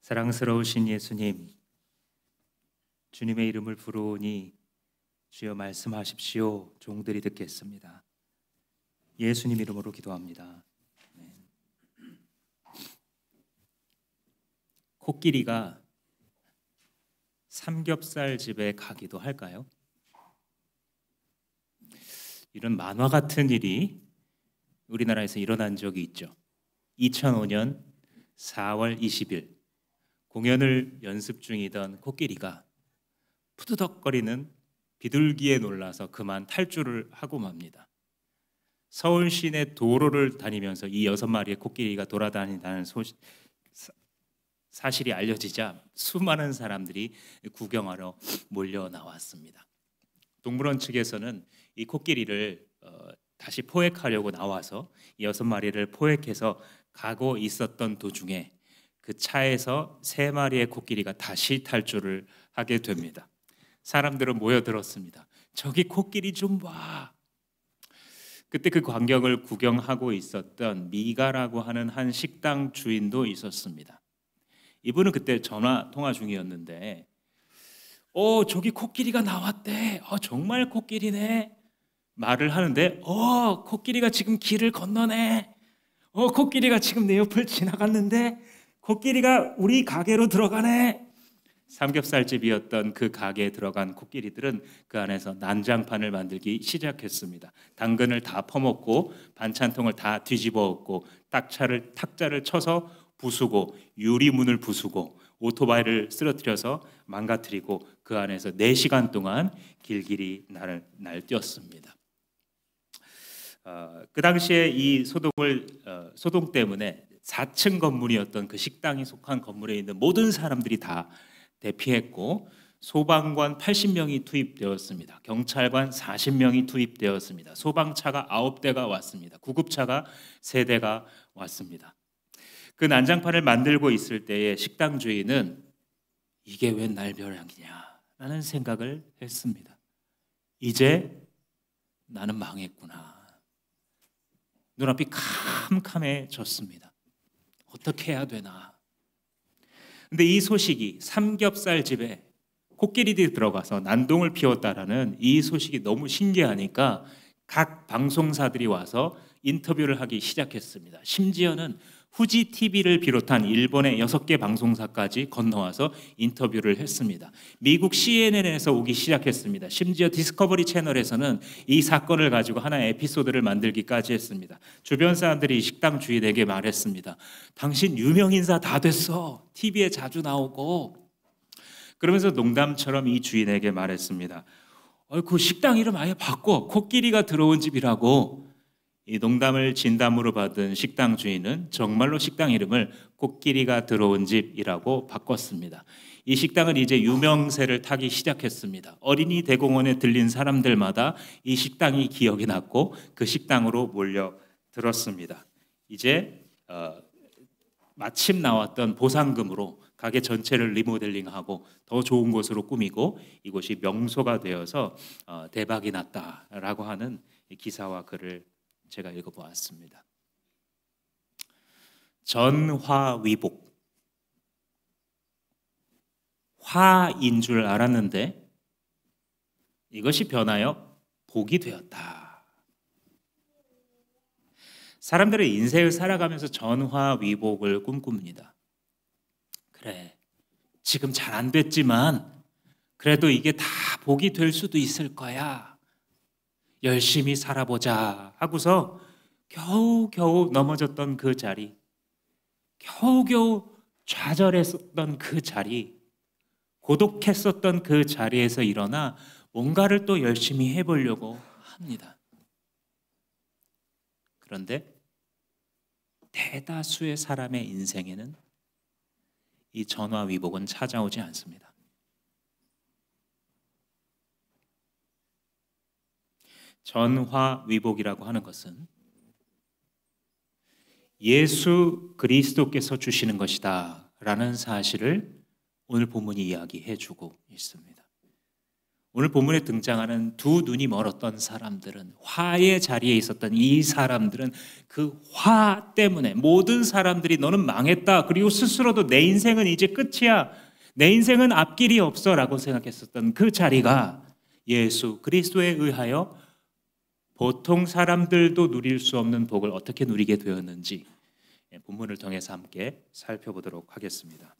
사랑스러우신 예수님, 주님의 이름을 부르오니 주여 말씀하십시오. 종들이 듣겠습니다. 예수님 이름으로 기도합니다. 코끼리가 삼겹살 집에 가기도 할까요? 이런 만화 같은 일이 우리나라에서 일어난 적이 있죠. 2005년 4월 20일 공연을 연습 중이던 코끼리가 푸드덕거리는 비둘기에 놀라서 그만 탈주를 하고 맙니다. 서울 시내 도로를 다니면서 이 6마리의 코끼리가 돌아다닌다는 사실이 알려지자 수많은 사람들이 구경하러 몰려 나왔습니다. 동물원 측에서는 이 코끼리를 다시 포획하려고 나와서 이 6마리를 포획해서 가고 있었던 도중에 그 차에서 3마리의 코끼리가 다시 탈주를 하게 됩니다. 사람들은 모여들었습니다. 저기 코끼리 좀 봐. 그때 그 광경을 구경하고 있었던 미가라고 하는 한 식당 주인도 있었습니다. 이분은 그때 전화 통화 중이었는데 저기 코끼리가 나왔대. 정말 코끼리네. 말을 하는데 코끼리가 지금 길을 건너네. 코끼리가 지금 내 옆을 지나갔는데 코끼리가 우리 가게로 들어가네. 삼겹살집이었던 그 가게에 들어간 코끼리들은 그 안에서 난장판을 만들기 시작했습니다. 당근을 다 퍼먹고 반찬통을 다 뒤집어 엎고 탁자를 쳐서 부수고 유리문을 부수고 오토바이를 쓰러뜨려서 망가뜨리고 그 안에서 4시간 동안 길길이 날뛰었습니다. 그 당시에 이 소동 때문에 4층 건물이었던 그 식당이 속한 건물에 있는 모든 사람들이 다 대피했고 소방관 80명이 투입되었습니다. 경찰관 40명이 투입되었습니다. 소방차가 9대가 왔습니다. 구급차가 3대가 왔습니다. 그 난장판을 만들고 있을 때에 식당 주인은 이게 웬 날벼락이냐 라는 생각을 했습니다. 이제 나는 망했구나. 눈앞이 캄캄해졌습니다. 어떻게 해야 되나? 근데 이 소식이 삼겹살 집에 코끼리들이 들어가서 난동을 피웠다라는 이 소식이 너무 신기하니까 각 방송사들이 와서 인터뷰를 하기 시작했습니다. 심지어는 후지 TV를 비롯한 일본의 6개 방송사까지 건너와서 인터뷰를 했습니다. 미국 CNN에서 오기 시작했습니다. 심지어 디스커버리 채널에서는 이 사건을 가지고 하나의 에피소드를 만들기까지 했습니다. 주변 사람들이 식당 주인에게 말했습니다. 당신 유명 인사 다 됐어. TV에 자주 나오고. 그러면서 농담처럼 이 주인에게 말했습니다. 그 식당 이름 아예 바꿔. 코끼리가 들어온 집이라고. 이 농담을 진담으로 받은 식당 주인은 정말로 식당 이름을 코끼리가 들어온 집이라고 바꿨습니다. 이 식당은 이제 유명세를 타기 시작했습니다. 어린이 대공원에 들린 사람들마다 이 식당이 기억이 났고 그 식당으로 몰려들었습니다. 이제 마침 나왔던 보상금으로 가게 전체를 리모델링하고 더 좋은 곳으로 꾸미고 이곳이 명소가 되어서 대박이 났다라고 하는 기사와 글을 제가 읽어보았습니다. 전화위복. 화인 줄 알았는데 이것이 변하여 복이 되었다. 사람들은 인생을 살아가면서 전화위복을 꿈꿉니다. 그래, 지금 잘 안 됐지만 그래도 이게 다 복이 될 수도 있을 거야. 열심히 살아보자 하고서 겨우겨우 넘어졌던 그 자리, 겨우겨우 좌절했었던 그 자리, 고독했었던 그 자리에서 일어나 뭔가를 또 열심히 해보려고 합니다. 그런데 대다수의 사람의 인생에는 이 전화위복은 찾아오지 않습니다. 전화위복이라고 하는 것은 예수 그리스도께서 주시는 것이다 라는 사실을 오늘 본문이 이야기해 주고 있습니다. 오늘 본문에 등장하는 두 눈이 멀었던 사람들은, 화의 자리에 있었던 이 사람들은 그 화 때문에 모든 사람들이 너는 망했다, 그리고 스스로도 내 인생은 이제 끝이야, 내 인생은 앞길이 없어 라고 생각했었던 그 자리가 예수 그리스도에 의하여 보통 사람들도 누릴 수 없는 복을 어떻게 누리게 되었는지 본문을 통해서 함께 살펴보도록 하겠습니다.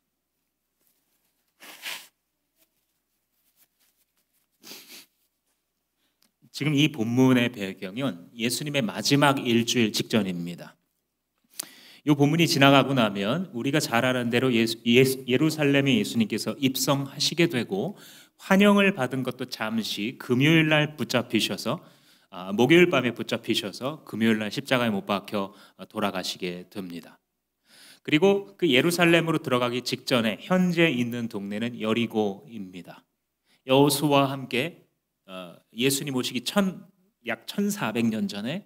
지금 이 본문의 배경은 예수님의 마지막 일주일 직전입니다. 이 본문이 지나가고 나면 우리가 잘 아는 대로 예루살렘에 예수님께서 입성하시게 되고 환영을 받은 것도 잠시 금요일 날 붙잡히셔서 목요일 밤에 붙잡히셔서 금요일 날 십자가에 못 박혀 돌아가시게 됩니다. 그리고 그 예루살렘으로 들어가기 직전에 현재 있는 동네는 여리고입니다. 여호수아와 함께 예수님 오시기 약 1400년 전에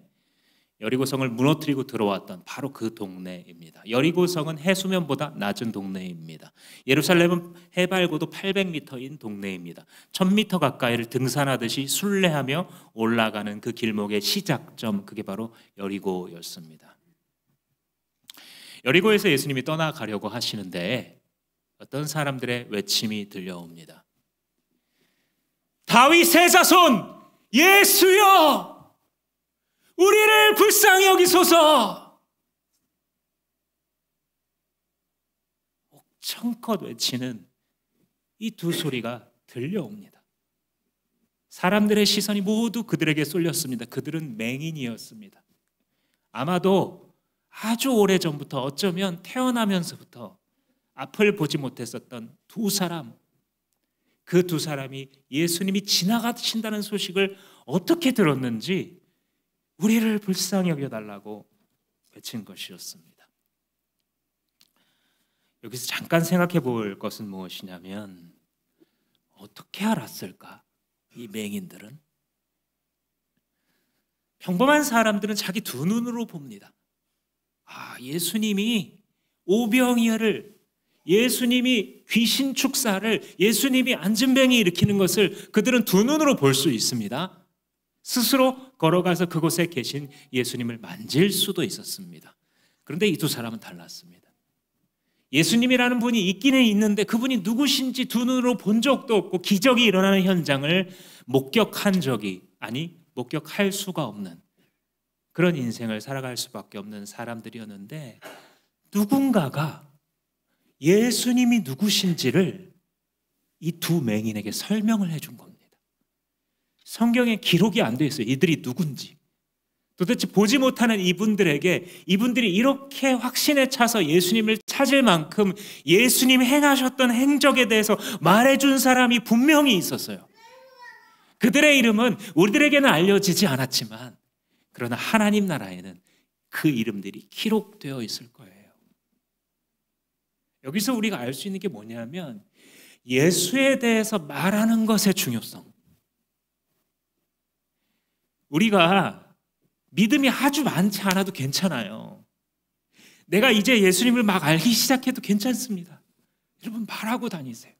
여리고성을 무너뜨리고 들어왔던 바로 그 동네입니다. 여리고성은 해수면보다 낮은 동네입니다. 예루살렘은 해발고도 800m인 동네입니다. 1000m 가까이를 등산하듯이 순례하며 올라가는 그 길목의 시작점, 그게 바로 여리고였습니다. 여리고에서 예수님이 떠나가려고 하시는데 어떤 사람들의 외침이 들려옵니다. 다윗의 자손 예수여, 우리를 불쌍히 여기소서. 옥청껏 외치는 이 두 소리가 들려옵니다. 사람들의 시선이 모두 그들에게 쏠렸습니다. 그들은 맹인이었습니다. 아마도 아주 오래전부터, 어쩌면 태어나면서부터 앞을 보지 못했었던 두 사람, 그 두 사람이 예수님이 지나가신다는 소식을 어떻게 들었는지 우리를 불쌍히 여겨달라고 외친 것이었습니다. 여기서 잠깐 생각해 볼 것은 무엇이냐면, 어떻게 알았을까? 이 맹인들은, 평범한 사람들은 자기 두 눈으로 봅니다. 예수님이 오병이어를, 예수님이 귀신 축사를, 예수님이 안진뱅이 일으키는 것을 그들은 두 눈으로 볼 수 있습니다. 스스로 걸어가서 그곳에 계신 예수님을 만질 수도 있었습니다. 그런데 이 두 사람은 달랐습니다. 예수님이라는 분이 있기는 있는데 그분이 누구신지 두 눈으로 본 적도 없고 기적이 일어나는 현장을 목격한 적이, 목격할 수가 없는 그런 인생을 살아갈 수밖에 없는 사람들이었는데, 누군가가 예수님이 누구신지를 이 두 맹인에게 설명을 해준 겁니다. 성경에 기록이 안 돼 있어요. 이들이 누군지. 도대체 보지 못하는 이분들에게, 이분들이 이렇게 확신에 차서 예수님을 찾을 만큼 예수님 행하셨던 행적에 대해서 말해준 사람이 분명히 있었어요. 그들의 이름은 우리들에게는 알려지지 않았지만, 그러나 하나님 나라에는 그 이름들이 기록되어 있을 거예요. 여기서 우리가 알 수 있는 게 뭐냐면, 예수에 대해서 말하는 것의 중요성. 우리가 믿음이 아주 많지 않아도 괜찮아요. 내가 이제 예수님을 막 알기 시작해도 괜찮습니다. 여러분, 말하고 다니세요.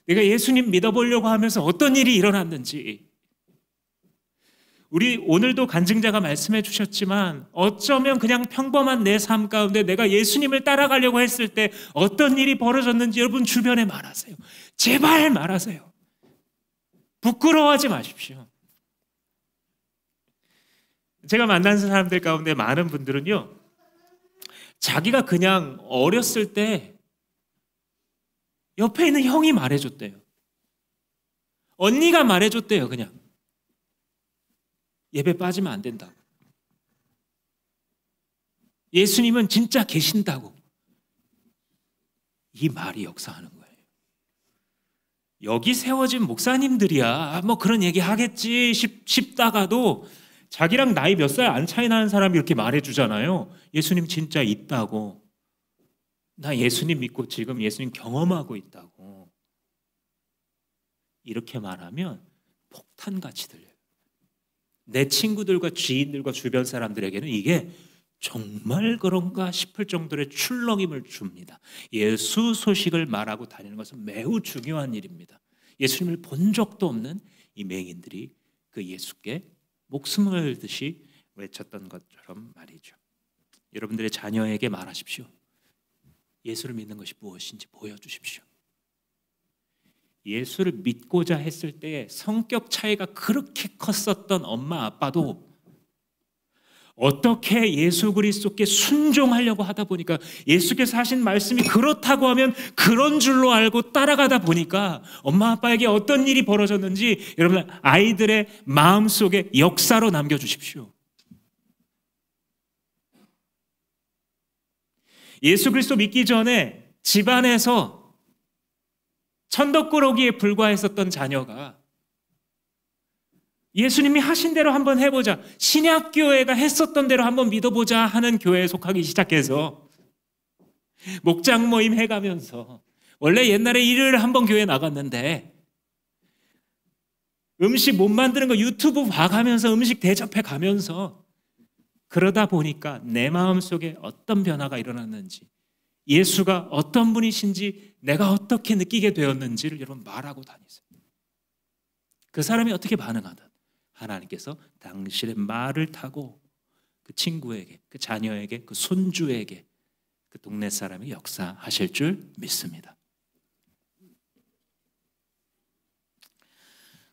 내가 예수님 믿어보려고 하면서 어떤 일이 일어났는지. 우리 오늘도 간증자가 말씀해 주셨지만, 어쩌면 그냥 평범한 내 삶 가운데 내가 예수님을 따라가려고 했을 때 어떤 일이 벌어졌는지 여러분 주변에 말하세요. 제발 말하세요. 부끄러워하지 마십시오. 제가 만난 사람들 가운데 많은 분들은요, 자기가 그냥 어렸을 때 옆에 있는 형이 말해줬대요. 언니가 말해줬대요. 그냥 예배 빠지면 안 된다고, 예수님은 진짜 계신다고. 이 말이 역사하는 거예요. 여기 세워진 목사님들이야 뭐 그런 얘기 하겠지 싶다가도 자기랑 나이 몇 살 안 차이 나는 사람이 이렇게 말해주잖아요. 예수님 진짜 있다고, 나 예수님 믿고 지금 예수님 경험하고 있다고. 이렇게 말하면 폭탄같이 들려요. 내 친구들과 지인들과 주변 사람들에게는 이게 정말 그런가 싶을 정도의 출렁임을 줍니다. 예수 소식을 말하고 다니는 것은 매우 중요한 일입니다. 예수님을 본 적도 없는 이 맹인들이 그 예수께 목숨을 걸듯이 외쳤던 것처럼 말이죠. 여러분들의 자녀에게 말하십시오. 예수를 믿는 것이 무엇인지 보여주십시오. 예수를 믿고자 했을 때 성격 차이가 그렇게 컸었던 엄마 아빠도 어떻게 예수 그리스도께 순종하려고 하다 보니까 예수께서 하신 말씀이 그렇다고 하면 그런 줄로 알고 따라가다 보니까 엄마 아빠에게 어떤 일이 벌어졌는지 여러분 아이들의 마음속에 역사로 남겨주십시오. 예수 그리스도 믿기 전에 집안에서 천덕꾸러기에 불과했었던 자녀가 예수님이 하신 대로 한번 해보자, 신약교회가 했었던 대로 한번 믿어보자 하는 교회에 속하기 시작해서 목장 모임 해가면서 원래 옛날에 일요일에 한번 교회 나갔는데 음식 못 만드는 거 유튜브 봐가면서 음식 대접해 가면서 그러다 보니까 내 마음속에 어떤 변화가 일어났는지 예수가 어떤 분이신지 내가 어떻게 느끼게 되었는지를 여러분 말하고 다니세요. 그 사람이 어떻게 반응하든 하나님께서 당신의 말을 타고 그 친구에게, 그 자녀에게, 그 손주에게, 그 동네 사람이 역사하실 줄 믿습니다.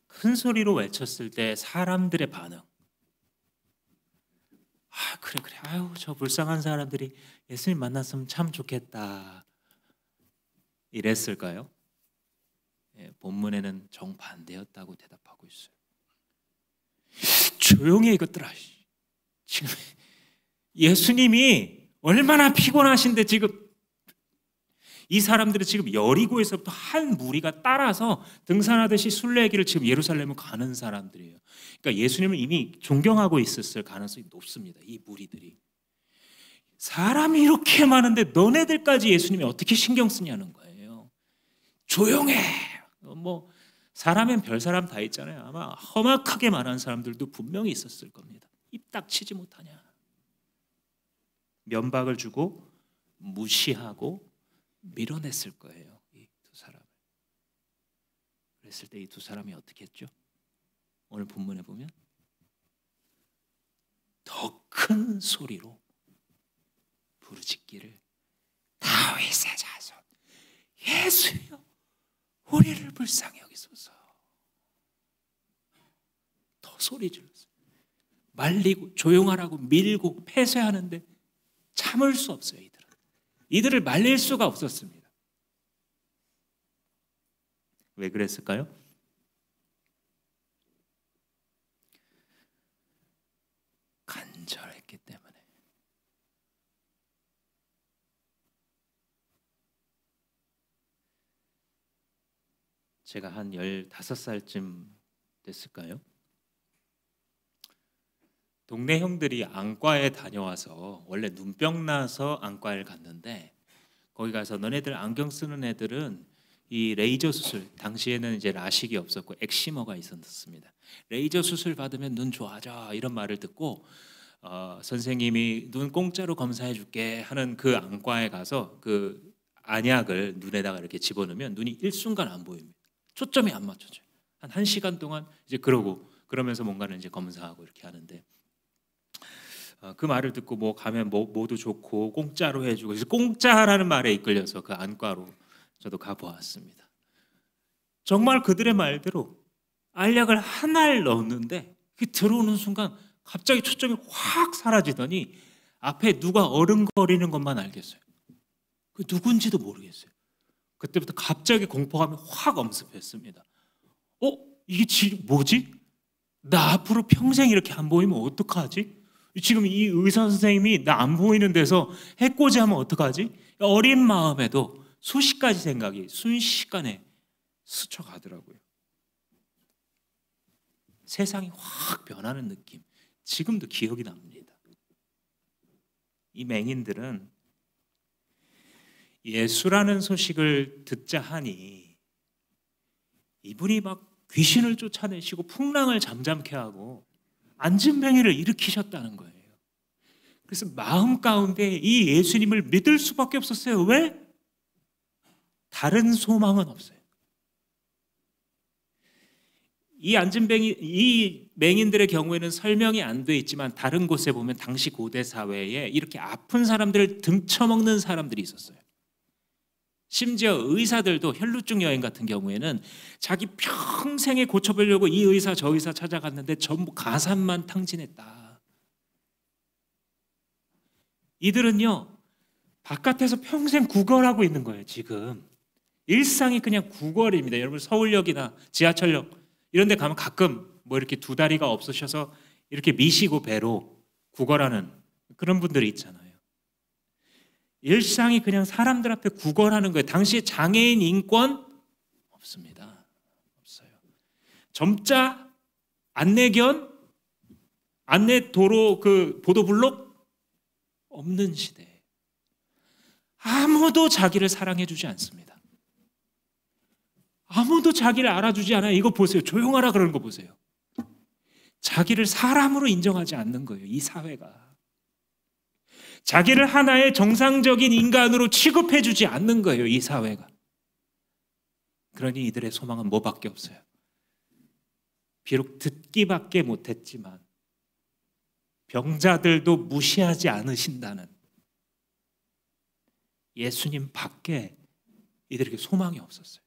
큰 소리로 외쳤을 때 사람들의 반응, 그래 아유 저 불쌍한 사람들이 예수님 만났으면 참 좋겠다 이랬을까요? 본문에는 정반대였다고 대답하고 있어요. 조용히 해 이것들아. 지금 예수님이 얼마나 피곤하신데 지금 이 사람들은 지금 여리고에서부터 한 무리가 따라서 등산하듯이 순례길을 지금 예루살렘을 가는 사람들이에요. 그러니까 예수님을 이미 존경하고 있었을 가능성이 높습니다. 이 무리들이. 사람이 이렇게 많은데 너네들까지 예수님이 어떻게 신경 쓰냐는 거예요. 조용해. 뭐 사람엔 별 사람 다 있잖아요. 아마 험악하게 말하는 사람들도 분명히 있었을 겁니다. 입 닥치지 못하냐. 면박을 주고 무시하고 밀어냈을 거예요. 이 두 사람을. 그랬을 때 이 두 사람이 어떻게 했죠? 오늘 본문에 보면 더 큰 소리로 부르짖기를 다윗의 자손 예수여 우리를 불쌍히 여기소서. 더 소리 질렀어요. 말리고 조용하라고 밀고 폐쇄하는데 참을 수 없어요. 이들을 말릴 수가 없었습니다. 왜 그랬을까요? 간절했기 때문에. 제가 한 15살쯤 됐을까요? 동네 형들이 안과에 다녀와서 원래 눈병 나서 안과를 갔는데 거기 가서 너네들 안경 쓰는 애들은 이 레이저 수술, 당시에는 이제 라식이 없었고 엑시머가 있었습니다. 레이저 수술 받으면 눈 좋아져 이런 말을 듣고 선생님이 눈 공짜로 검사해 줄게 하는 그 안과에 가서 그 안약을 눈에다가 이렇게 집어넣으면 눈이 일순간 안 보입니다. 초점이 안 맞춰져요. 한 1시간 동안 이제 그러면서 뭔가를 이제 검사하고 이렇게 하는데 그 말을 듣고 뭐 가면 뭐도 좋고 공짜로 해주고 그래서 공짜라는 말에 이끌려서 그 안과로 저도 가보았습니다. 정말 그들의 말대로 알약을 하나를 넣었는데 그 들어오는 순간 갑자기 초점이 확 사라지더니 앞에 누가 어른거리는 것만 알겠어요. 그 누군지도 모르겠어요. 그때부터 갑자기 공포감이 확 엄습했습니다. 이게 뭐지? 나 앞으로 평생 이렇게 안 보이면 어떡하지? 지금 이 의사 선생님이 나 안 보이는 데서 해코지하면 어떡하지? 어린 마음에도 수십 가지 생각이 순식간에 스쳐가더라고요. 세상이 확 변하는 느낌. 지금도 기억이 납니다. 이 맹인들은 예수라는 소식을 듣자 하니 이분이 막 귀신을 쫓아내시고 풍랑을 잠잠케 하고 안진뱅이를 일으키셨다는 거예요. 그래서 마음 가운데 이 예수님을 믿을 수밖에 없었어요. 왜? 다른 소망은 없어요. 이 맹인들의 경우에는 설명이 안 돼 있지만 다른 곳에 보면 당시 고대 사회에 이렇게 아픈 사람들을 등쳐먹는 사람들이 있었어요. 심지어 의사들도 혈루증 여행 같은 경우에는 자기 평생에 고쳐보려고 이 의사 저 의사 찾아갔는데 전부 가산만 탕진했다. 이들은요, 바깥에서 평생 구걸하고 있는 거예요. 지금 일상이 그냥 구걸입니다. 여러분 서울역이나 지하철역 이런 데 가면 가끔 뭐 이렇게 두 다리가 없으셔서 이렇게 미시고 배로 구걸하는 그런 분들이 있잖아요. 일상이 그냥 사람들 앞에 구걸하는 거예요. 당시에 장애인 인권 없습니다. 없어요. 점자, 안내견, 안내도로 그 보도블록 없는 시대. 아무도 자기를 사랑해 주지 않습니다. 아무도 자기를 알아주지 않아요. 이거 보세요. 조용하라 그러는 거 보세요. 자기를 사람으로 인정하지 않는 거예요. 이 사회가. 자기를 하나의 정상적인 인간으로 취급해 주지 않는 거예요. 이 사회가. 그러니 이들의 소망은 뭐밖에 없어요. 비록 듣기밖에 못했지만 병자들도 무시하지 않으신다는 예수님 밖에 이들에게 소망이 없었어요.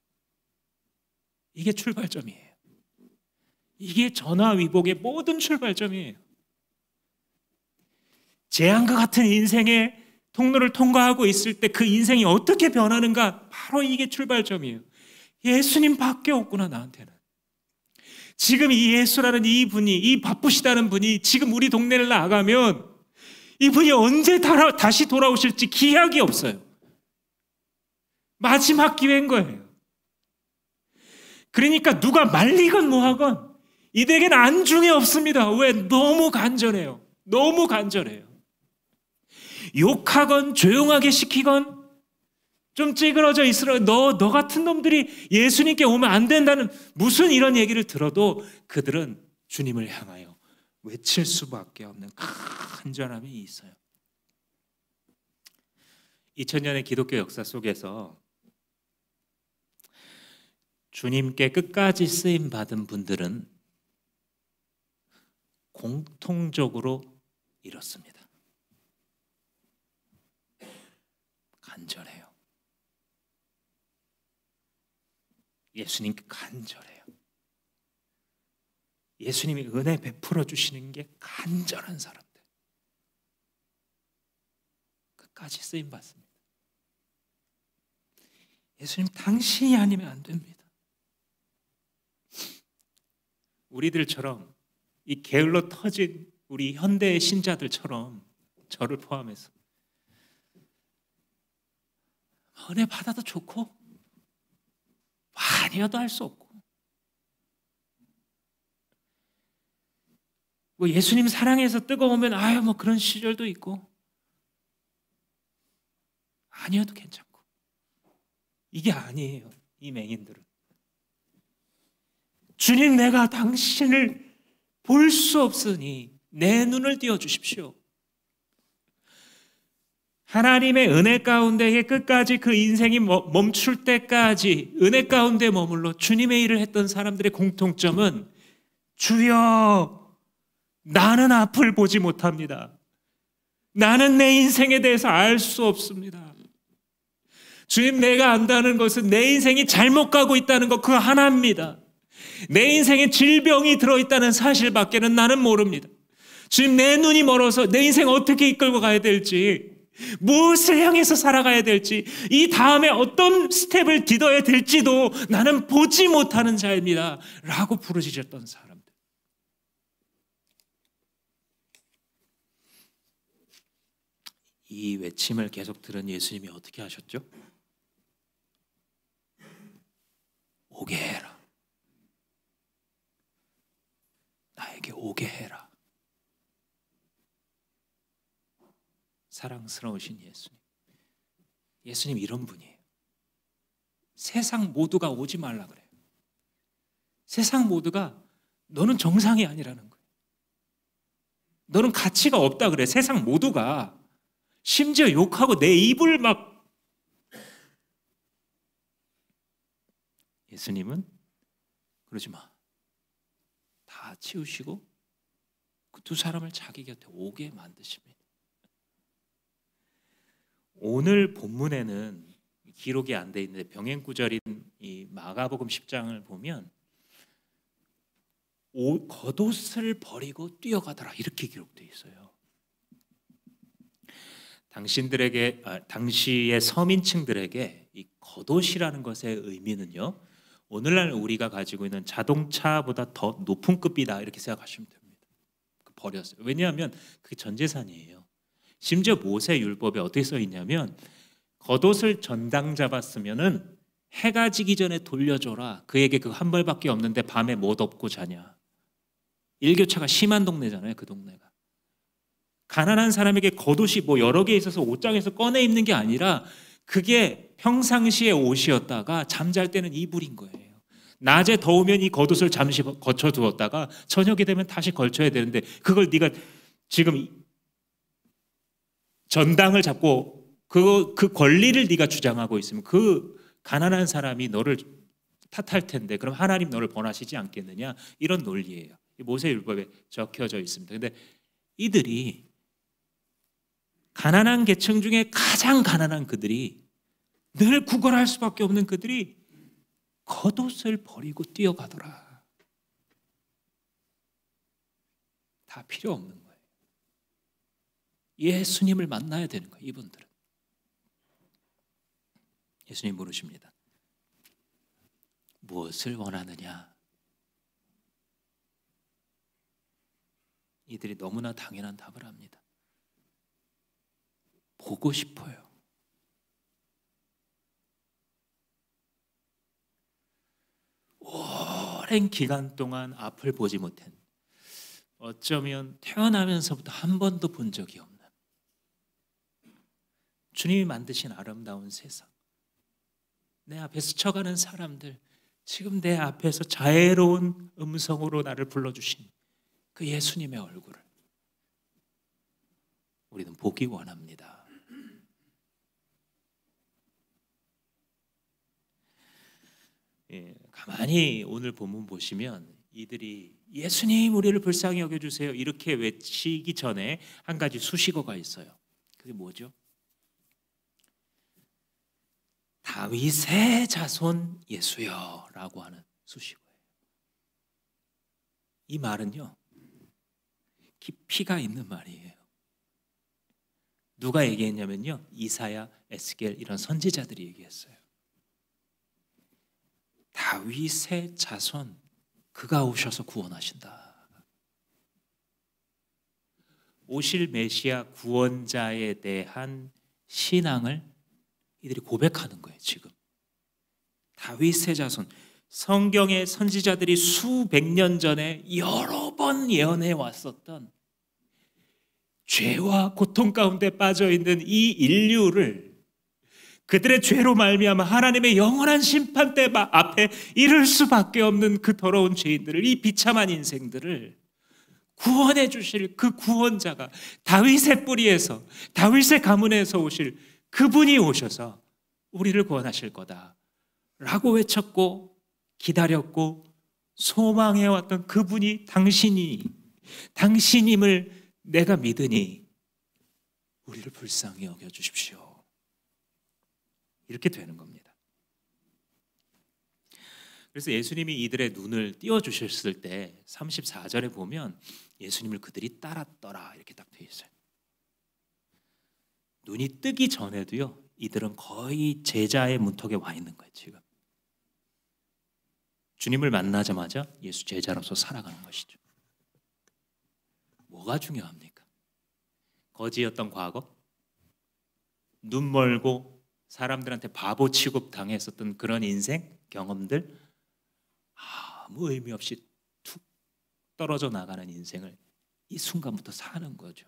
이게 출발점이에요. 이게 전화위복의 모든 출발점이에요. 재앙과 같은 인생의 통로를 통과하고 있을 때 그 인생이 어떻게 변하는가, 바로 이게 출발점이에요. 예수님 밖에 없구나, 나한테는. 지금 이 예수라는 이 분이, 이 바쁘시다는 분이 지금 우리 동네를 나가면 이분이 언제 다시 돌아오실지 기약이 없어요. 마지막 기회인 거예요. 그러니까 누가 말리건 뭐하건 이들에게는 안중에 없습니다. 왜? 너무 간절해요. 너무 간절해요. 욕하건 조용하게 시키건 좀 찌그러져 있으라, 너 같은 놈들이 예수님께 오면 안 된다는 무슨 이런 얘기를 들어도 그들은 주님을 향하여 외칠 수밖에 없는 간절함이 있어요. 2000년의 기독교 역사 속에서 주님께 끝까지 쓰임 받은 분들은 공통적으로 이렇습니다. 간절해요. 예수님께 간절해요. 예수님이 은혜 베풀어 주시는 게 간절한 사람들. 끝까지 쓰임 받습니다. 예수님 당신이 아니면 안 됩니다. 우리들처럼 이 게을러 터진 우리 현대의 신자들처럼 저를 포함해서 은혜 받아도 좋고 아니어도 할 수 없고 뭐 예수님 사랑해서 뜨거우면 아유 뭐 그런 시절도 있고 아니어도 괜찮고 이게 아니에요. 이 맹인들은 주님 내가 당신을 볼 수 없으니 내 눈을 띄워 주십시오. 하나님의 은혜 가운데에 끝까지 그 인생이 멈출 때까지 은혜 가운데 머물러 주님의 일을 했던 사람들의 공통점은 주여 나는 앞을 보지 못합니다. 나는 내 인생에 대해서 알 수 없습니다. 주님 내가 안다는 것은 내 인생이 잘못 가고 있다는 것 그 하나입니다. 내 인생에 질병이 들어있다는 사실밖에는 나는 모릅니다. 주님 내 눈이 멀어서 내 인생 어떻게 이끌고 가야 될지 무엇을 향해서 살아가야 될지 이 다음에 어떤 스텝을 디뎌야 될지도 나는 보지 못하는 자입니다 라고 부르짖었던 사람들. 이 외침을 계속 들은 예수님이 어떻게 하셨죠? 오게 해라. 나에게 오게 해라. 사랑스러우신 예수님. 예수님 이런 분이에요. 세상 모두가 오지 말라 그래요. 세상 모두가 너는 정상이 아니라는 거예요. 너는 가치가 없다 그래. 세상 모두가. 심지어 욕하고 내 입을 막. 예수님은 그러지 마. 다 치우시고 그 두 사람을 자기 곁에 오게 만드십니다. 오늘 본문에는 기록이 안 돼 있는데 병행 구절인 이 마가복음 10장을 보면 겉옷을 버리고 뛰어가더라 이렇게 기록되어 있어요. 당시의 서민층들에게 이 겉옷이라는 것의 의미는요, 오늘날 우리가 가지고 있는 자동차보다 더 높은 급이다 이렇게 생각하시면 됩니다. 버렸어요. 왜냐하면 그게 전 재산이에요. 심지어 모세 율법에 어떻게 써 있냐면 겉옷을 전당 잡았으면은 해가 지기 전에 돌려줘라. 그에게 그 한 벌밖에 없는데 밤에 못 업고 자냐. 일교차가 심한 동네잖아요. 그 동네가. 가난한 사람에게 겉옷이 뭐 여러 개 있어서 옷장에서 꺼내 입는 게 아니라 그게 평상시의 옷이었다가 잠잘 때는 이불인 거예요. 낮에 더우면 이 겉옷을 잠시 걸쳐두었다가 저녁이 되면 다시 걸쳐야 되는데 그걸 네가 지금 전당을 잡고 그 권리를 네가 주장하고 있으면 그 가난한 사람이 너를 탓할 텐데 그럼 하나님 너를 번하시지 않겠느냐, 이런 논리예요. 모세율법에 적혀져 있습니다. 근데 이들이 가난한 계층 중에 가장 가난한 그들이, 늘 구걸할 수밖에 없는 그들이 겉옷을 버리고 뛰어가더라. 다 필요 없는 거예요. 예수님을 만나야 되는 거예요. 이분들은 예수님 물으십니다. 무엇을 원하느냐? 이들이 너무나 당연한 답을 합니다. 보고 싶어요. 오랜 기간 동안 앞을 보지 못한, 어쩌면 태어나면서부터 한 번도 본 적이 없는 주님이 만드신 아름다운 세상, 내 앞에 스쳐가는 사람들, 지금 내 앞에서 자애로운 음성으로 나를 불러주신 그 예수님의 얼굴을 우리는 보기 원합니다. 가만히 오늘 본문 보시면 이들이 예수님 우리를 불쌍히 여겨주세요 이렇게 외치기 전에 한 가지 수식어가 있어요. 그게 뭐죠? 다윗의 자손 예수여 라고 하는 수식어예요. 이 말은요, 깊이가 있는 말이에요. 누가 얘기했냐면요, 이사야, 에스겔 이런 선지자들이 얘기했어요. 다윗의 자손, 그가 오셔서 구원하신다. 오실 메시아 구원자에 대한 신앙을 이들이 고백하는 거예요. 지금 다윗의 자손, 성경의 선지자들이 수백 년 전에 여러 번 예언해 왔었던 죄와 고통 가운데 빠져 있는 이 인류를, 그들의 죄로 말미암아 하나님의 영원한 심판대 앞에 이를 수밖에 없는 그 더러운 죄인들을, 이 비참한 인생들을 구원해 주실 그 구원자가 다윗의 뿌리에서, 다윗의 가문에서 오실 그분이 오셔서 우리를 구원하실 거다 라고 외쳤고 기다렸고 소망해왔던 그분이 당신임을 내가 믿으니 우리를 불쌍히 여겨주십시오. 이렇게 되는 겁니다. 그래서 예수님이 이들의 눈을 띄워주셨을 때 34절에 보면 예수님을 그들이 따랐더라 이렇게 딱 되어 있어요. 눈이 뜨기 전에도요, 이들은 거의 제자의 문턱에 와 있는 거예요. 지금 주님을 만나자마자 예수 제자로서 살아가는 것이죠. 뭐가 중요합니까? 거지였던 과거, 눈 멀고 사람들한테 바보 취급 당했었던 그런 인생 경험들, 아무 의미 없이 툭 떨어져 나가는 인생을 이 순간부터 사는 거죠.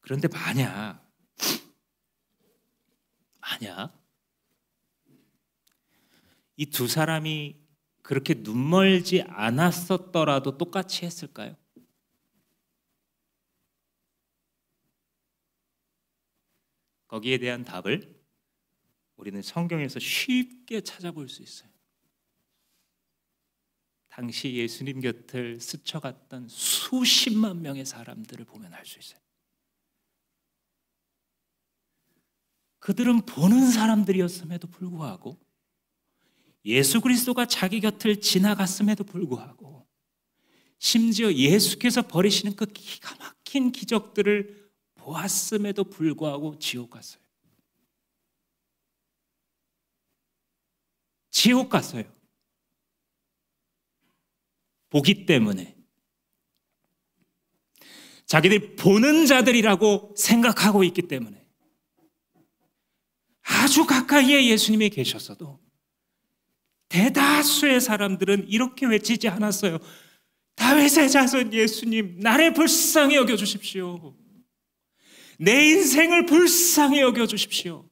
그런데 만약 이 두 사람이 그렇게 눈멀지 않았었더라도 똑같이 했을까요? 거기에 대한 답을 우리는 성경에서 쉽게 찾아볼 수 있어요. 당시 예수님 곁을 스쳐갔던 수십만 명의 사람들을 보면 알 수 있어요. 그들은 보는 사람들이었음에도 불구하고, 예수 그리스도가 자기 곁을 지나갔음에도 불구하고, 심지어 예수께서 벌이시는 그 기가 막힌 기적들을 보았음에도 불구하고 지옥 갔어요. 지옥 갔어요. 보기 때문에. 자기들이 보는 자들이라고 생각하고 있기 때문에. 아주 가까이에 예수님이 계셨어도 대다수의 사람들은 이렇게 외치지 않았어요. 다윗의 자손 예수님, 나를 불쌍히 여겨주십시오. 내 인생을 불쌍히 여겨주십시오.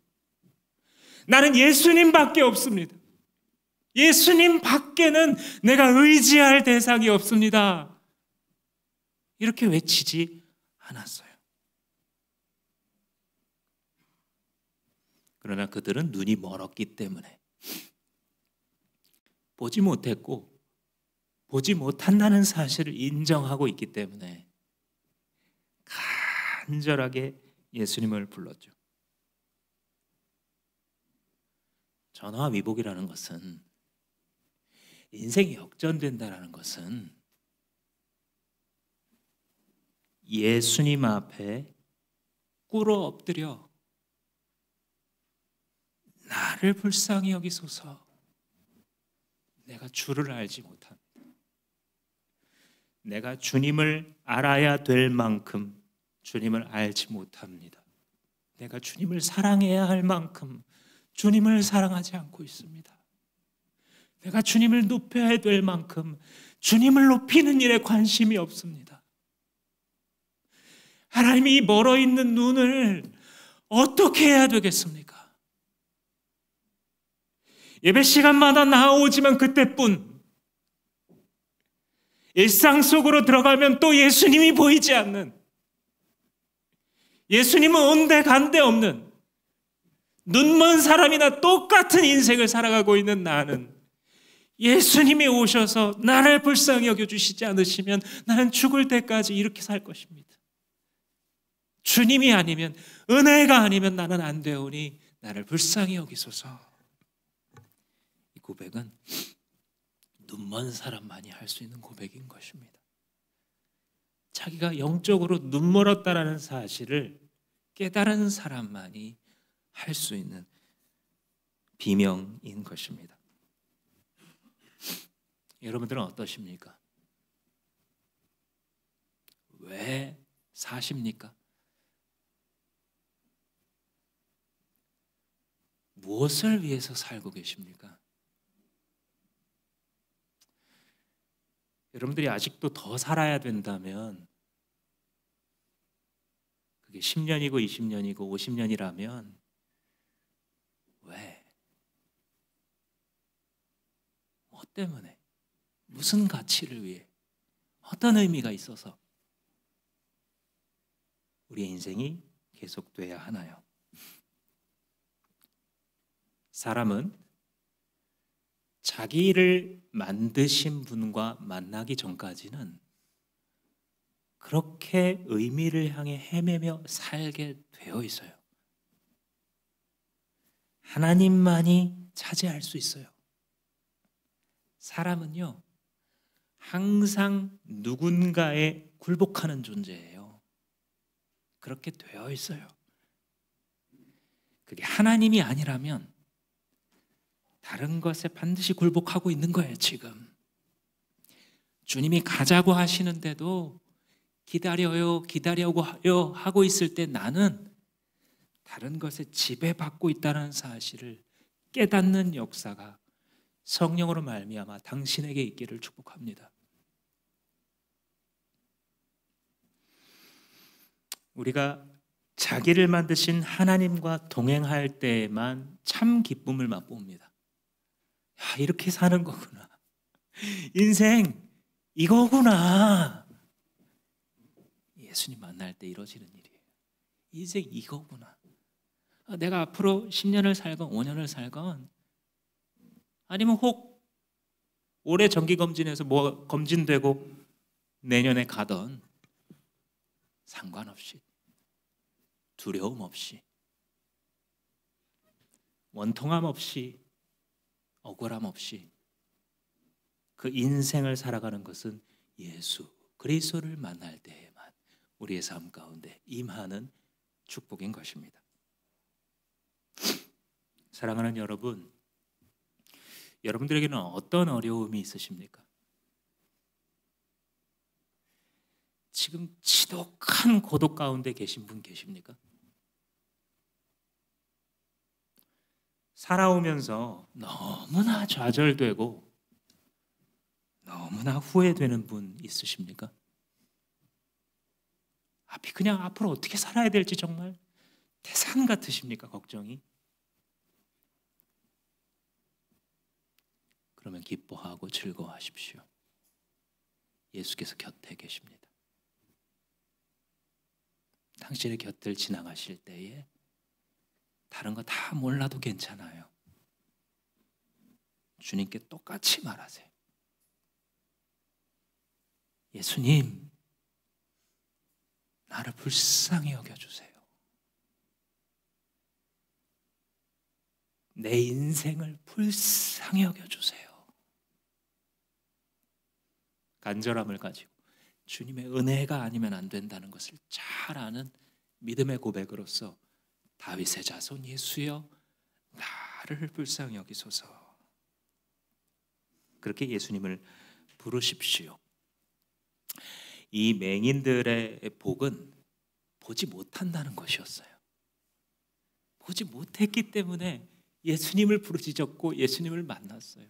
나는 예수님밖에 없습니다. 예수님 밖에는 내가 의지할 대상이 없습니다. 이렇게 외치지 않았어요. 그러나 그들은 눈이 멀었기 때문에 보지 못했고 보지 못한다는 사실을 인정하고 있기 때문에 간절하게 예수님을 불렀죠. 전화위복이라는 것은, 인생이 역전된다는 것은 예수님 앞에 꿇어 엎드려 나를 불쌍히 여기소서, 내가 주를 알지 못합니다. 내가 주님을 알아야 될 만큼 주님을 알지 못합니다. 내가 주님을 사랑해야 할 만큼 주님을 사랑하지 않고 있습니다. 내가 주님을 높여야 될 만큼 주님을 높이는 일에 관심이 없습니다. 하나님이 멀어 있는 눈을 어떻게 해야 되겠습니까? 예배 시간마다 나오지만 그때뿐, 일상 속으로 들어가면 또 예수님이 보이지 않는, 예수님은 온데 간데 없는 눈먼 사람이나 똑같은 인생을 살아가고 있는 나는, 예수님이 오셔서 나를 불쌍히 여겨주시지 않으시면 나는 죽을 때까지 이렇게 살 것입니다. 주님이 아니면, 은혜가 아니면 나는 안 되오니 나를 불쌍히 여기소서. 이 고백은 눈먼 사람만이 할 수 있는 고백인 것입니다. 자기가 영적으로 눈멀었다라는 사실을 깨달은 사람만이 할 수 있는 비명인 것입니다. 여러분들은 어떠십니까? 왜 사십니까? 무엇을 위해서 살고 계십니까? 여러분들이 아직도 더 살아야 된다면, 그게 10년이고 20년이고 50년이라면 왜? 뭐 때문에? 무슨 가치를 위해? 어떤 의미가 있어서 우리의 인생이 계속돼야 하나요? 사람은 자기를 만드신 분과 만나기 전까지는 그렇게 의미를 향해 헤매며 살게 되어 있어요. 하나님만이 차지할 수 있어요. 사람은요, 항상 누군가에 굴복하는 존재예요. 그렇게 되어 있어요. 그게 하나님이 아니라면 다른 것에 반드시 굴복하고 있는 거예요. 지금 주님이 가자고 하시는데도 기다려요 하고 있을 때 나는 다른 것에 지배받고 있다는 사실을 깨닫는 역사가 성령으로 말미암아 당신에게 있기를 축복합니다. 우리가 자기를 만드신 하나님과 동행할 때에만 참 기쁨을 맛봅니다. 야, 이렇게 사는 거구나. 인생 이거구나. 예수님 만날 때 이루어지는 일이에요. 인생 이거구나. 내가 앞으로 10년을 살건 5년을 살건, 아니면 혹 올해 정기검진에서 뭐 검진되고 내년에 가던 상관없이, 두려움 없이, 원통함 없이, 억울함 없이 그 인생을 살아가는 것은 예수 그리스도를 만날 때에만 우리의 삶 가운데 임하는 축복인 것입니다. 사랑하는 여러분, 여러분들에게는 어떤 어려움이 있으십니까? 지금 지독한 고독 가운데 계신 분 계십니까? 살아오면서 너무나 좌절되고 너무나 후회되는 분 있으십니까? 그냥 앞으로 어떻게 살아야 될지 정말 태산 같으십니까? 걱정이? 그러면 기뻐하고 즐거워하십시오. 예수께서 곁에 계십니다. 당신의 곁을 지나가실 때에 다른 거 다 몰라도 괜찮아요. 주님께 똑같이 말하세요. 예수님, 나를 불쌍히 여겨주세요. 내 인생을 불쌍히 여겨주세요. 간절함을 가지고 주님의 은혜가 아니면 안 된다는 것을 잘 아는 믿음의 고백으로서 다윗의 자손 예수여 나를 불쌍히 여기소서, 그렇게 예수님을 부르십시오. 이 맹인들의 복은 보지 못한다는 것이었어요. 보지 못했기 때문에 예수님을 부르짖었고 예수님을 만났어요.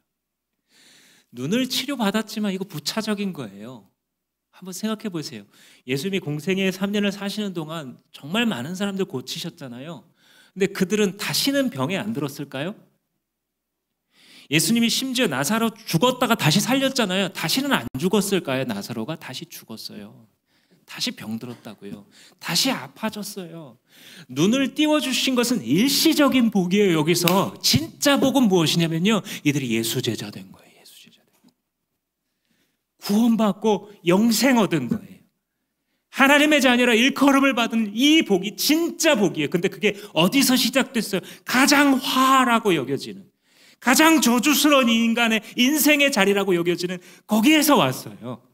눈을 치료받았지만 이거 부차적인 거예요. 한번 생각해 보세요. 예수님이 공생애 3년을 사시는 동안 정말 많은 사람들 고치셨잖아요. 근데 그들은 다시는 병에 안 들었을까요? 예수님이 심지어 나사로 죽었다가 다시 살렸잖아요. 다시는 안 죽었을까요? 나사로가 다시 죽었어요. 다시 병들었다고요. 다시 아파졌어요. 눈을 띄워주신 것은 일시적인 복이에요. 여기서 진짜 복은 무엇이냐면요, 이들이 예수 제자 된 거예요. 예수 제자 된 거예요. 구원받고 영생 얻은 거예요. 하나님의 자녀라 일컬음을 받은 이 복이 진짜 복이에요. 근데 그게 어디서 시작됐어요? 가장 화라고 여겨지는, 가장 저주스러운 인간의 인생의 자리라고 여겨지는 거기에서 왔어요.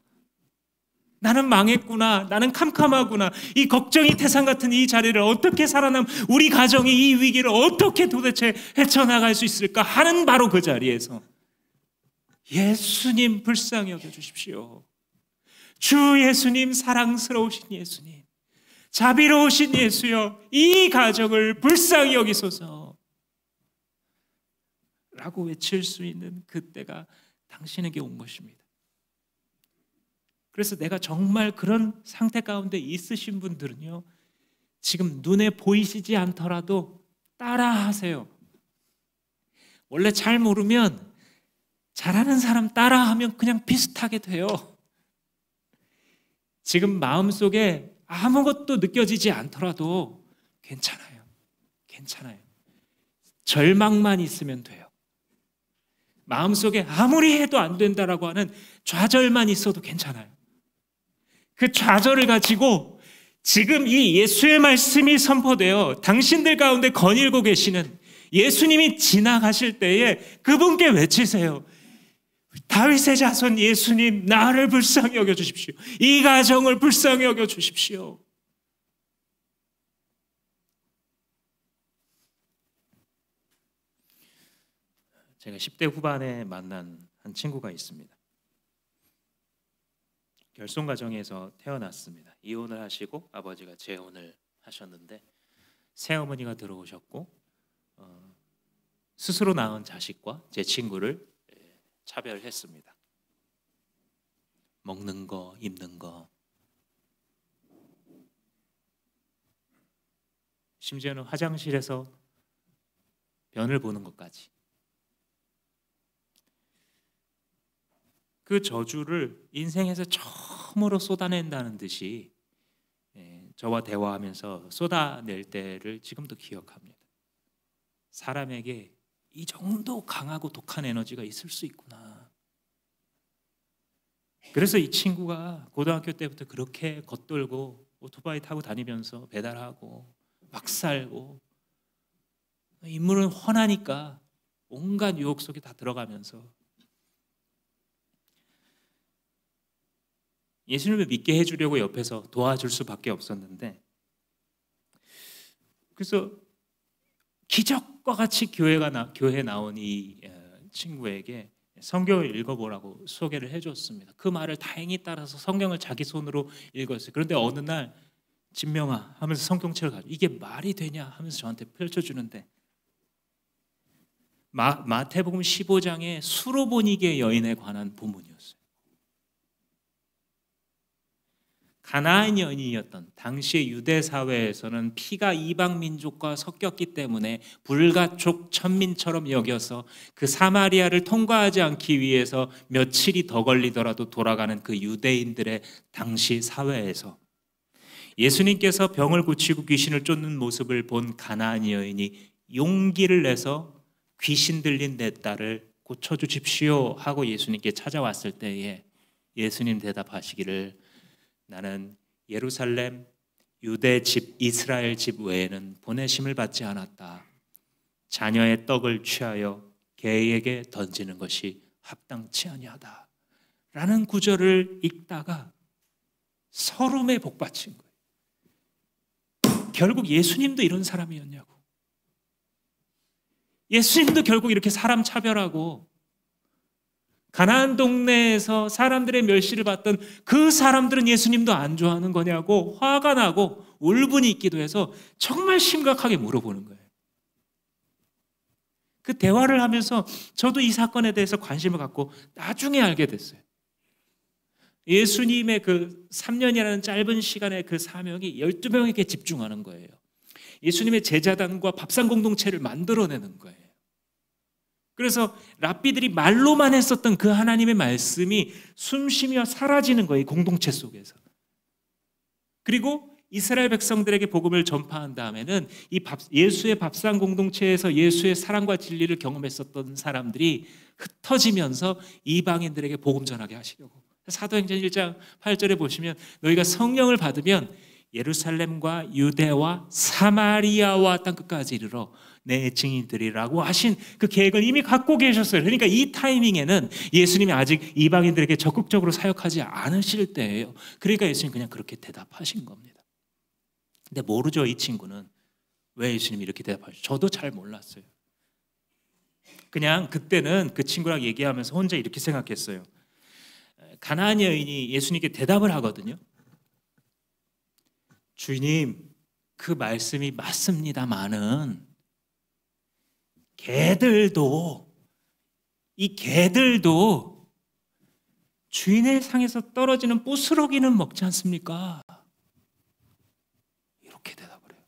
나는 망했구나, 나는 캄캄하구나, 이 걱정이 태산 같은 이 자리를 어떻게 우리 가정이 이 위기를 어떻게 도대체 헤쳐나갈 수 있을까 하는 바로 그 자리에서 예수님 불쌍히 여겨주십시오. 주 예수님, 사랑스러우신 예수님, 자비로우신 예수여 이 가정을 불쌍히 여기소서 라고 외칠 수 있는 그때가 당신에게 온 것입니다. 그래서 내가 정말 그런 상태 가운데 있으신 분들은요, 지금 눈에 보이시지 않더라도 따라하세요. 원래 잘 모르면 잘하는 사람 따라하면 그냥 비슷하게 돼요. 지금 마음속에 아무것도 느껴지지 않더라도 괜찮아요. 괜찮아요. 절망만 있으면 돼요. 마음속에 아무리 해도 안 된다라고 하는 좌절만 있어도 괜찮아요. 그 좌절을 가지고 지금 이 예수의 말씀이 선포되어 당신들 가운데 거닐고 계시는 예수님이 지나가실 때에 그분께 외치세요. 다윗의 자손 예수님, 나를 불쌍히 여겨주십시오. 이 가정을 불쌍히 여겨주십시오. 제가 10대 후반에 만난 한 친구가 있습니다. 결손 가정에서 태어났습니다. 이혼을 하시고 아버지가 재혼을 하셨는데 새어머니가 들어오셨고 스스로 낳은 자식과 제 친구를 차별했습니다. 먹는 거, 입는 거, 심지어는 화장실에서 변을 보는 것까지. 그 저주를 인생에서 처음으로 쏟아낸다는 듯이 저와 대화하면서 쏟아낼 때를 지금도 기억합니다. 사람에게 이 정도 강하고 독한 에너지가 있을 수 있구나. 그래서 이 친구가 고등학교 때부터 그렇게 겉돌고 오토바이 타고 다니면서 배달하고 막 살고, 인물은 훤하니까 온갖 유혹 속에 다 들어가면서 예수님을 믿게 해주려고 옆에서 도와줄 수밖에 없었는데, 그래서 기적과 같이 교회에 나온 이 친구에게 성경을 읽어보라고 소개를 해줬습니다. 그 말을 다행히 따라서 성경을 자기 손으로 읽었어요. 그런데 어느 날 진명아 하면서 성경책을 가지고 이게 말이 되냐 하면서 저한테 펼쳐주는데, 마태복음 15장의 수로보니게 여인에 관한 본문이었어요. 가나안 여인이었던 당시의 유대 사회에서는 피가 이방 민족과 섞였기 때문에 불가촉 천민처럼 여겨서 그 사마리아를 통과하지 않기 위해서 며칠이 더 걸리더라도 돌아가는 그 유대인들의 당시 사회에서 예수님께서 병을 고치고 귀신을 쫓는 모습을 본 가나안 여인이 용기를 내서 귀신 들린 내 딸을 고쳐주십시오 하고 예수님께 찾아왔을 때에 예수님 대답하시기를, 나는 예루살렘, 유대 집, 이스라엘 집 외에는 보내심을 받지 않았다. 자녀의 떡을 취하여 개에게 던지는 것이 합당치 아니하다 라는 구절을 읽다가 서름에 복받친 거예요. 결국 예수님도 이런 사람이었냐고. 예수님도 결국 이렇게 사람 차별하고 가나안 동네에서 사람들의 멸시를 받던 그 사람들은 예수님도 안 좋아하는 거냐고 화가 나고 울분이 있기도 해서 정말 심각하게 물어보는 거예요. 그 대화를 하면서 저도 이 사건에 대해서 관심을 갖고 나중에 알게 됐어요. 예수님의 그 3년이라는 짧은 시간의 그 사명이 12명에게 집중하는 거예요. 예수님의 제자단과 밥상 공동체를 만들어내는 거예요. 그래서 랍비들이 말로만 했었던 그 하나님의 말씀이 숨쉬며 사라지는 거예요, 공동체 속에서. 그리고 이스라엘 백성들에게 복음을 전파한 다음에는 예수의 밥상 공동체에서 예수의 사랑과 진리를 경험했었던 사람들이 흩어지면서 이방인들에게 복음 전하게 하시려고. 사도행전 1장 8절에 보시면 너희가 성령을 받으면 예루살렘과 유대와 사마리아와 땅끝까지 이르러 내 증인들이라고 하신 그 계획을 이미 갖고 계셨어요. 그러니까 이 타이밍에는 예수님이 아직 이방인들에게 적극적으로 사역하지 않으실 때예요. 그러니까 예수님 그냥 그렇게 대답하신 겁니다. 근데 모르죠, 이 친구는 왜 예수님이 이렇게 대답하셨죠. 저도 잘 몰랐어요. 그냥 그때는 그 친구랑 얘기하면서 혼자 이렇게 생각했어요. 가나안 여인이 예수님께 대답을 하거든요. 주님, 그 말씀이 맞습니다마는 이 개들도 주인의 상에서 떨어지는 부스러기는 먹지 않습니까? 이렇게 대답을 해요.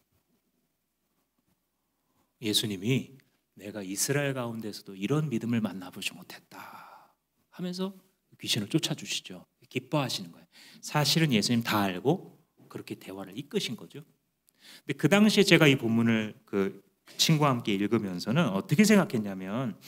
예수님이 내가 이스라엘 가운데서도 이런 믿음을 만나보지 못했다 하면서 귀신을 쫓아주시죠. 기뻐하시는 거예요. 사실은 예수님 다 알고 그렇게 대화를 이끄신 거죠. 근데 그 당시에 제가 이 본문을 그 친구와 함께 읽으면서는 어떻게 생각했냐면,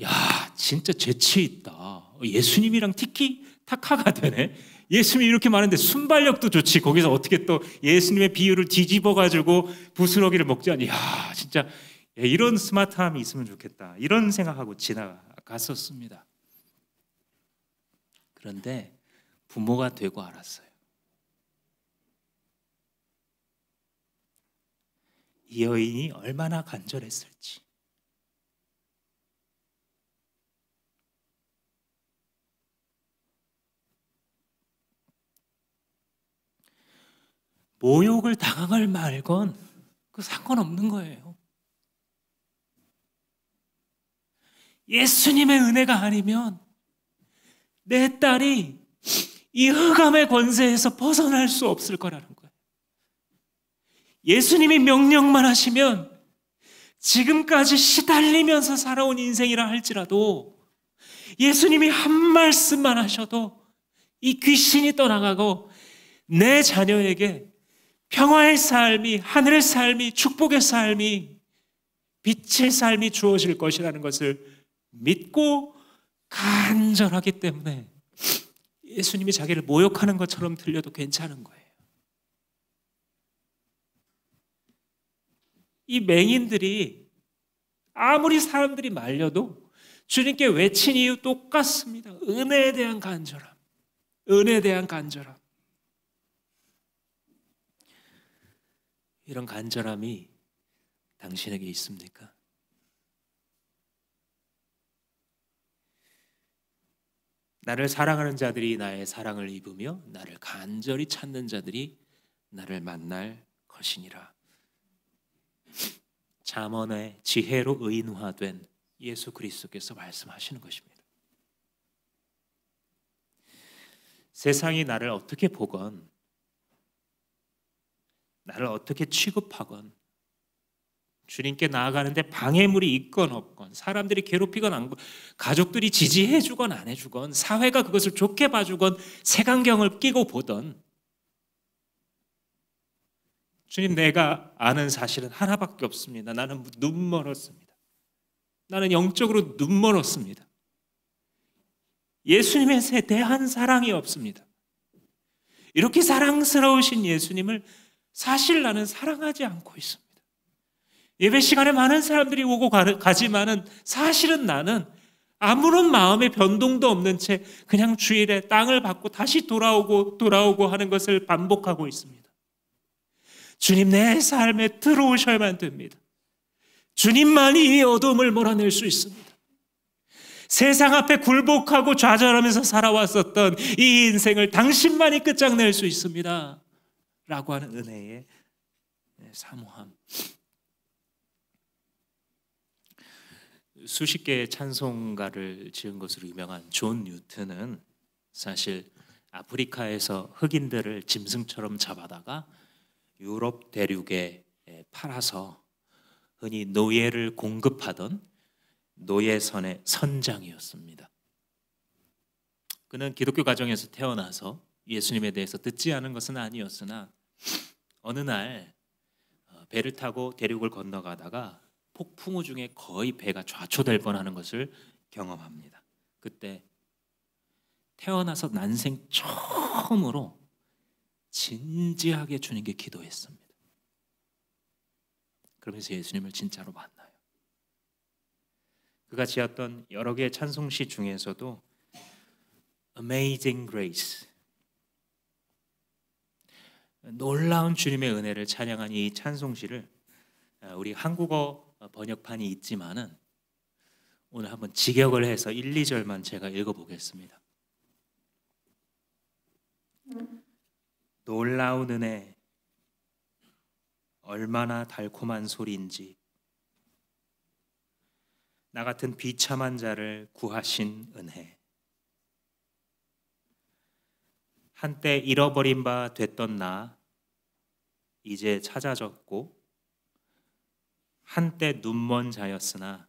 야, 진짜 재치 있다. 예수님이랑 티키타카가 되네. 예수님이 이렇게 많은데 순발력도 좋지. 거기서 어떻게 또 예수님의 비유를 뒤집어가지고 부스러기를 먹지 않니? 야, 진짜 이런 스마트함이 있으면 좋겠다. 이런 생각하고 지나갔었습니다. 그런데 부모가 되고 알았어요. 이 여인이 얼마나 간절했을지. 모욕을 당할 말건 그 상관없는 거예요. 예수님의 은혜가 아니면 내 딸이 이 흑암의 권세에서 벗어날 수 없을 거라는 거예요. 예수님이 명령만 하시면 지금까지 시달리면서 살아온 인생이라 할지라도 예수님이 한 말씀만 하셔도 이 귀신이 떠나가고 내 자녀에게 평화의 삶이, 하늘의 삶이, 축복의 삶이, 빛의 삶이 주어질 것이라는 것을 믿고 간절하기 때문에 예수님이 자기를 모욕하는 것처럼 들려도 괜찮은 거예요. 이 맹인들이 아무리 사람들이 말려도 주님께 외친 이유 똑같습니다. 은혜에 대한 간절함. 은혜에 대한 간절함. 이런 간절함이 당신에게 있습니까? 나를 사랑하는 자들이 나의 사랑을 입으며 나를 간절히 찾는 자들이 나를 만날 것이니라. 잠언의 지혜로 의인화된 예수 그리스도께서 말씀하시는 것입니다. 세상이 나를 어떻게 보건, 나를 어떻게 취급하건, 주님께 나아가는데 방해물이 있건 없건, 사람들이 괴롭히건 안, 가족들이 지지해주건 안 해주건, 사회가 그것을 좋게 봐주건, 색안경을 끼고 보던, 주님, 내가 아는 사실은 하나밖에 없습니다. 나는 눈 멀었습니다. 나는 영적으로 눈 멀었습니다. 예수님에 대한 사랑이 없습니다. 이렇게 사랑스러우신 예수님을 사실 나는 사랑하지 않고 있습니다. 예배 시간에 많은 사람들이 오고 가지만은 사실은 나는 아무런 마음의 변동도 없는 채 그냥 주일에 땅을 밟고 다시 돌아오고 하는 것을 반복하고 있습니다. 주님, 내 삶에 들어오셔야만 됩니다. 주님만이 이 어둠을 몰아낼 수 있습니다. 세상 앞에 굴복하고 좌절하면서 살아왔었던 이 인생을 당신만이 끝장낼 수 있습니다. 라고 하는 은혜의 사모함. 수십 개의 찬송가를 지은 것으로 유명한 존 뉴튼은 사실 아프리카에서 흑인들을 짐승처럼 잡아다가 유럽 대륙에 팔아서 흔히 노예를 공급하던 노예선의 선장이었습니다. 그는 기독교 가정에서 태어나서 예수님에 대해서 듣지 않은 것은 아니었으나 어느 날 배를 타고 대륙을 건너가다가 폭풍우 중에 거의 배가 좌초될 뻔하는 것을 경험합니다. 그때 태어나서 난생 처음으로 진지하게 주님께 기도했습니다. 그러면서 예수님을 진짜로 만나요. 그가 지었던 여러 개의 찬송시 중에서도 Amazing Grace, 놀라운 주님의 은혜를 찬양한 이 찬송시를 우리 한국어 번역판이 있지만은 오늘 한번 직역을 해서 1, 2절만 제가 읽어보겠습니다. 놀라운 은혜, 얼마나 달콤한 소리인지, 나 같은 비참한 자를 구하신 은혜. 한때 잃어버린 바 됐던 나 이제 찾아졌고, 한때 눈먼 자였으나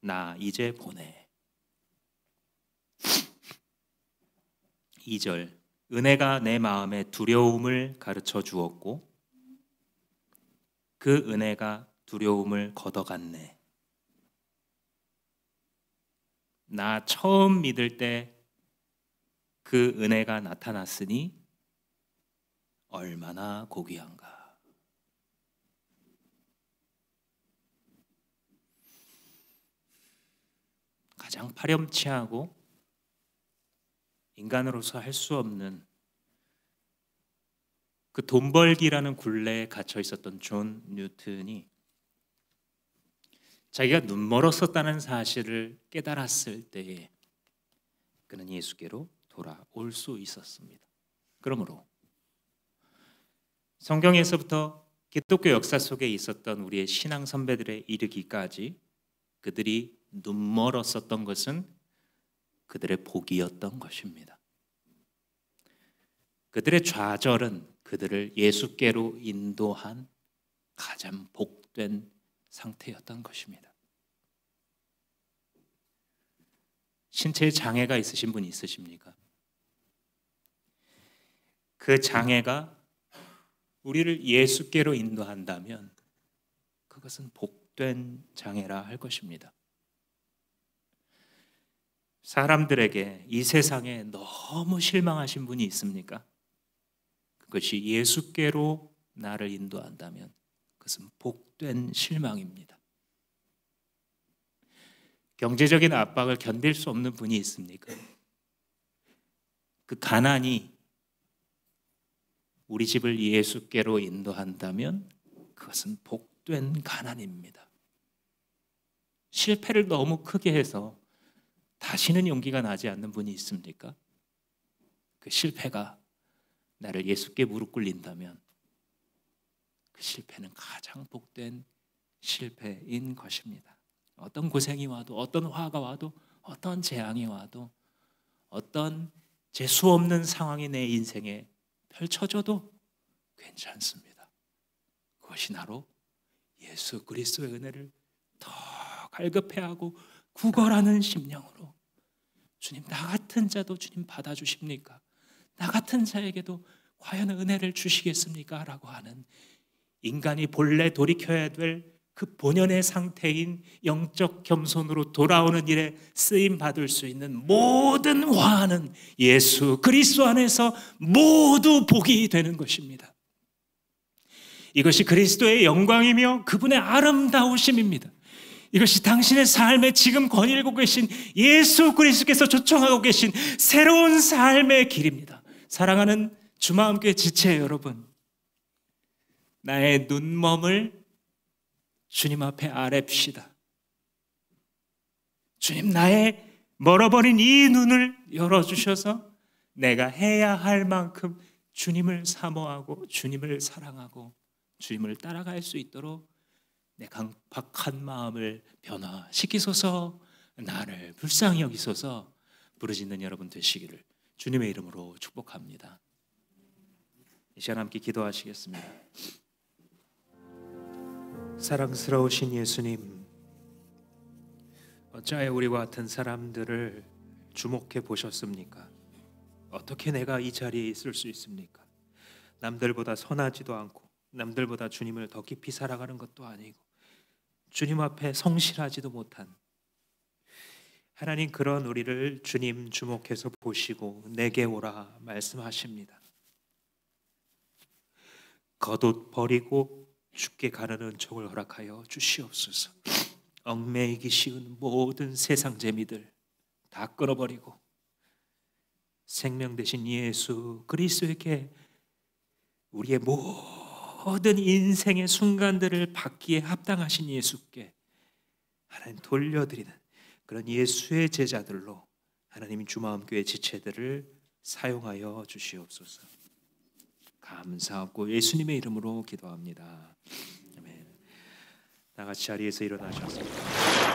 나 이제 보내. 2절, 은혜가 내 마음에 두려움을 가르쳐 주었고 그 은혜가 두려움을 걷어갔네. 나 처음 믿을 때 그 은혜가 나타났으니 얼마나 고귀한가. 가장 파렴치하고 인간으로서 할 수 없는 그 돈 벌기라는 굴레에 갇혀 있었던 존 뉴튼이 자기가 눈멀었었다는 사실을 깨달았을 때에 그는 예수께로 돌아올 수 있었습니다. 그러므로 성경에서부터 기독교 역사 속에 있었던 우리의 신앙 선배들에 이르기까지 그들이 눈멀었었던 것은 그들의 복이었던 것입니다. 그들의 좌절은 그들을 예수께로 인도한 가장 복된 상태였던 것입니다. 신체에 장애가 있으신 분 있으십니까? 그 장애가 우리를 예수께로 인도한다면 그것은 복된 장애라 할 것입니다. 사람들에게 이 세상에 너무 실망하신 분이 있습니까? 그것이 예수께로 나를 인도한다면 그것은 복된 실망입니다. 경제적인 압박을 견딜 수 없는 분이 있습니까? 그 가난이 우리 집을 예수께로 인도한다면 그것은 복된 가난입니다. 실패를 너무 크게 해서 다시는 용기가 나지 않는 분이 있습니까? 그 실패가 나를 예수께 무릎 꿇린다면 그 실패는 가장 복된 실패인 것입니다. 어떤 고생이 와도, 어떤 화가 와도, 어떤 재앙이 와도, 어떤 재수 없는 상황이 내 인생에 펼쳐져도 괜찮습니다. 그것이 나로 예수 그리스도의 은혜를 더 갈급해하고 구걸하는 심령으로 주님, 나 같은 자도 주님 받아주십니까? 나 같은 자에게도 과연 은혜를 주시겠습니까? 라고 하는 인간이 본래 돌이켜야 될 그 본연의 상태인 영적 겸손으로 돌아오는 일에 쓰임 받을 수 있는 모든 화는 예수 그리스도 안에서 모두 복이 되는 것입니다. 이것이 그리스도의 영광이며 그분의 아름다우심입니다. 이것이 당신의 삶에 지금 거닐고 계신 예수 그리스도께서 초청하고 계신 새로운 삶의 길입니다. 사랑하는 주마음교회 지체 여러분, 나의 눈멈을 주님 앞에 아랩시다. 주님, 나의 멀어버린 이 눈을 열어주셔서 내가 해야 할 만큼 주님을 사모하고 주님을 사랑하고 주님을 따라갈 수 있도록 내 강박한 마음을 변화시키소서, 나를 불쌍히 여기소서 부르짖는 여러분 되시기를 주님의 이름으로 축복합니다. 이 시간 함께 기도하시겠습니다. 사랑스러우신 예수님, 어찌하여 우리와 같은 사람들을 주목해 보셨습니까? 어떻게 내가 이 자리에 있을 수 있습니까? 남들보다 선하지도 않고 남들보다 주님을 더 깊이 살아가는 것도 아니고 주님 앞에 성실하지도 못한 하나님, 그런 우리를 주님 주목해서 보시고 내게 오라 말씀하십니다. 겉옷 버리고 죽게 가는 은총을 허락하여 주시옵소서. 얽매이기 쉬운 모든 세상 재미들 다 끊어버리고 생명 되신 예수 그리스도에게 우리의 모든 인생의 순간들을 받기에 합당하신 예수께 하나님 돌려드리는 그런 예수의 제자들로 하나님 주마음교회 지체들을 사용하여 주시옵소서. 감사하고 예수님의 이름으로 기도합니다. 아멘. 다 같이 자리에서 일어나셨습니다.